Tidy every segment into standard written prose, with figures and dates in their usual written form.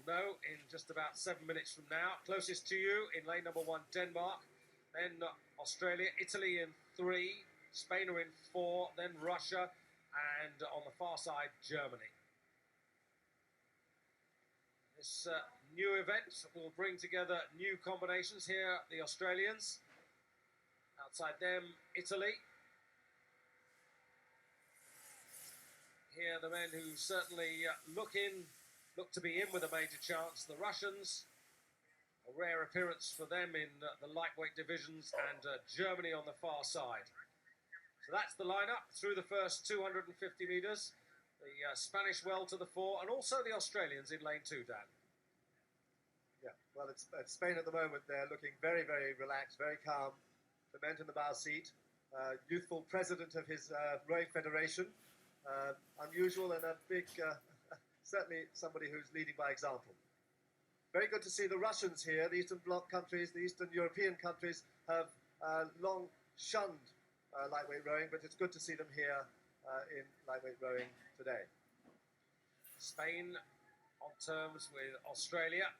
know in just about 7 minutes from now. Closest to you in lane number 1, Denmark, then Australia, Italy in 3, Spain are in 4, then Russia, and on the far side, Germany. This new event will bring together new combinations. Here, the Australians. Outside them, Italy. Here, the men who certainly look to be in with a major chance. The Russians, a rare appearance for them in the lightweight divisions, and Germany on the far side. So that's the lineup through the first 250 metres. The Spanish well to the fore, and also the Australians in lane 2, Dan. Yeah, well, it's Spain at the moment. They're looking very, very relaxed, very calm. Climent in the bow seat, youthful president of his rowing federation. Unusual and a big, certainly somebody who's leading by example. Very good to see the Russians here. The Eastern Bloc countries, the Eastern European countries have long shunned lightweight rowing, but it's good to see them here in lightweight rowing today. Spain on terms with Australia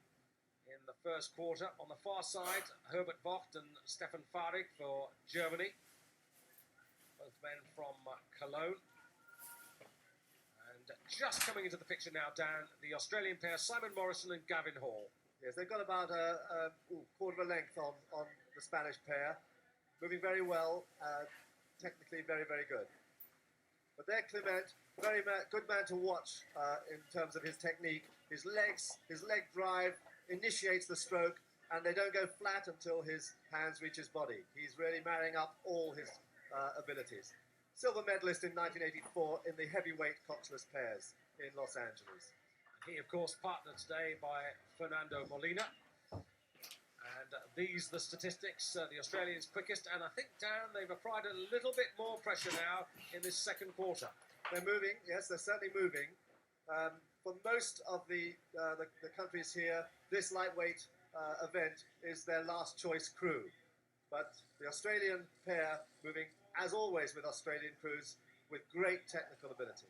in the first quarter. On the far side, Herbert, Vogt and Stephan Fahrig for Germany. Both men from Cologne. And just coming into the picture now, Dan, the Australian pair, Simon Morrison and Gavin Hall. Yes, they've got about a quarter of a length on the Spanish pair. Moving very well, technically very, very good. But there, Climent, very good man to watch in terms of his technique. His leg drive initiates the stroke, and they don't go flat until his hands reach his body. He's really marrying up all his abilities. Silver medalist in 1984 in the heavyweight coxless pairs in Los Angeles. He, of course, partnered today by Fernando Molina. And these the statistics, the Australians quickest, and I think, Dan, they've applied a little bit more pressure now in this second quarter. They're moving, yes, they're certainly moving. For most of the countries here, this lightweight event is their last choice crew. But the Australian pair moving, as always with Australian crews, with great technical ability.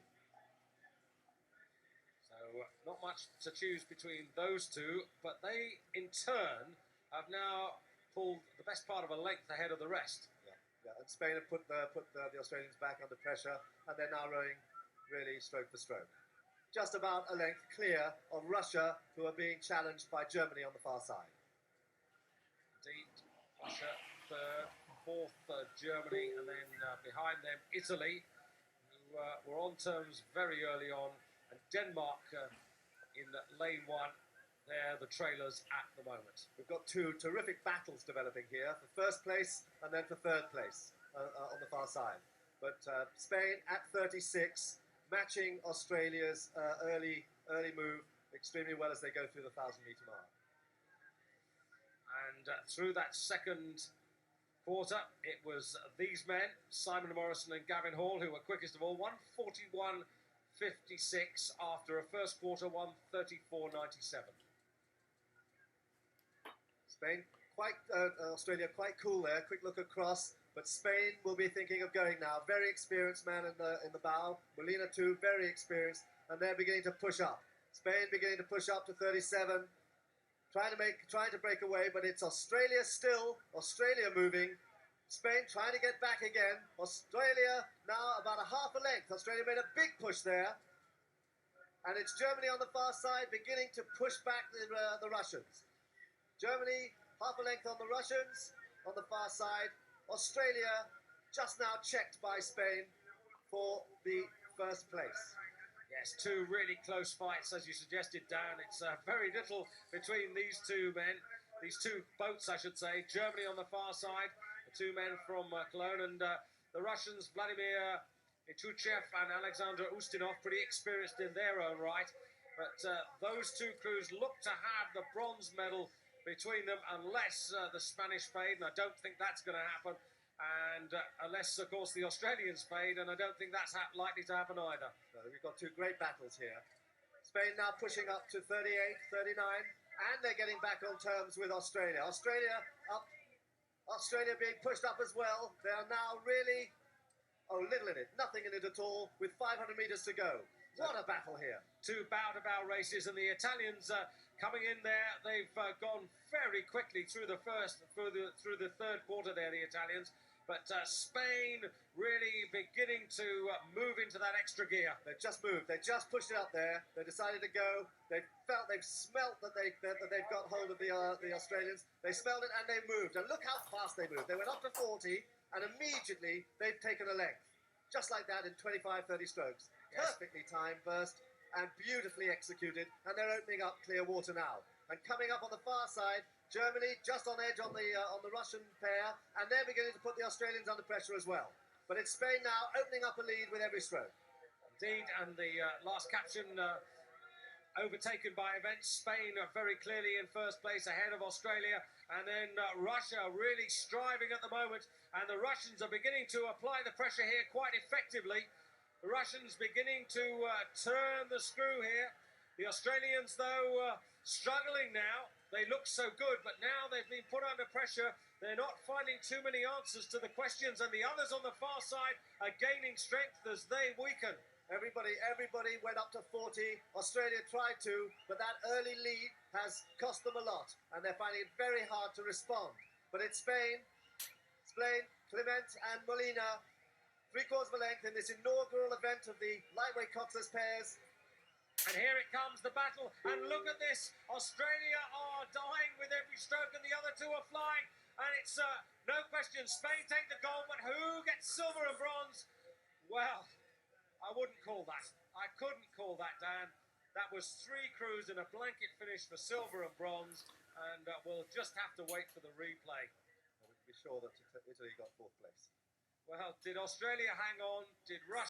So not much to choose between those two, but they, in turn, have now pulled the best part of a length ahead of the rest. Yeah. And Spain have put the Australians back under pressure, and they're now rowing really stroke for stroke. Just about a length clear of Russia, who are being challenged by Germany on the far side. Indeed, Russia third, fourth Germany, and then behind them Italy, who were on terms very early on, and Denmark in lane 1. They're the trailers at the moment. We've got two terrific battles developing here for first place and then for third place on the far side. But Spain at 36, matching Australia's early move extremely well as they go through the 1,000-metre mark. And through that second quarter, it was these men, Simon Morrison and Gavin Hall, who were quickest of all, 1:41.56 after a first quarter, 1:34.97. Spain, Australia quite cool there, quick look across, but Spain will be thinking of going now. Very experienced man in the bow, Molina too, very experienced, and they're beginning to push up. Spain beginning to push up to 37, trying to break away, but it's Australia still, Australia moving, Spain trying to get back again, Australia now about a half a length. Australia made a big push there, and it's Germany on the far side beginning to push back the Russians. Germany, half a length on the Russians, on the far side. Australia just now checked by Spain for the first place. Yes, two really close fights, as you suggested, Dan. It's very little between these two men, these two boats, I should say. Germany on the far side, the two men from Cologne, and the Russians, Vladimir, Mitiuchev and Alexandr Ustinov, pretty experienced in their own right. But those two crews look to have the bronze medal between them, unless the Spanish fade, and I don't think that's going to happen, and unless, of course, the Australians fade, and I don't think that's likely to happen either. So we've got two great battles here. Spain now pushing up to 38, 39, and they're getting back on terms with Australia. Australia up, Australia being pushed up as well. They are now really, little in it, nothing in it at all, with 500 metres to go. What a battle here. Two bow-to-bow races, and the Italians coming in there. They've gone very quickly through the third quarter there, the Italians. But Spain really beginning to move into that extra gear. They've just moved. They just pushed it up there. They decided to go. They've smelt that they've got hold of the Australians. They smelled it and they moved. And look how fast they moved. They went up to 40 and immediately they've taken a length. Just like that in 25, 30 strokes. Yes. Perfectly timed burst and beautifully executed. And they're opening up clear water now. And coming up on the far side, Germany just on edge on the Russian pair, and they're beginning to put the Australians under pressure as well. But it's Spain now opening up a lead with every stroke. Indeed, and the last caption overtaken by events. Spain are very clearly in first place ahead of Australia, and then Russia really striving at the moment, and the Russians are beginning to apply the pressure here quite effectively. The Russians beginning to turn the screw here. The Australians, though, struggling now. They look so good, but now they've been put under pressure. They're not finding too many answers to the questions, and the others on the far side are gaining strength as they weaken. Everybody went up to 40. Australia tried to, but that early lead has cost them a lot, and they're finding it very hard to respond. But it's Spain, Climent and Molina, 3/4 of a length in this inaugural event of the lightweight coxless pairs. And here it comes, the battle, and look at this. Australia are dying with every stroke, and the other two are flying. And it's no question, Spain take the gold, but who gets silver and bronze? Well, I wouldn't call that. I couldn't call that, Dan. That was three crews in a blanket finish for silver and bronze, and we'll just have to wait for the replay. We can be sure that Italy got fourth place. Well, did Australia hang on? Did Russia?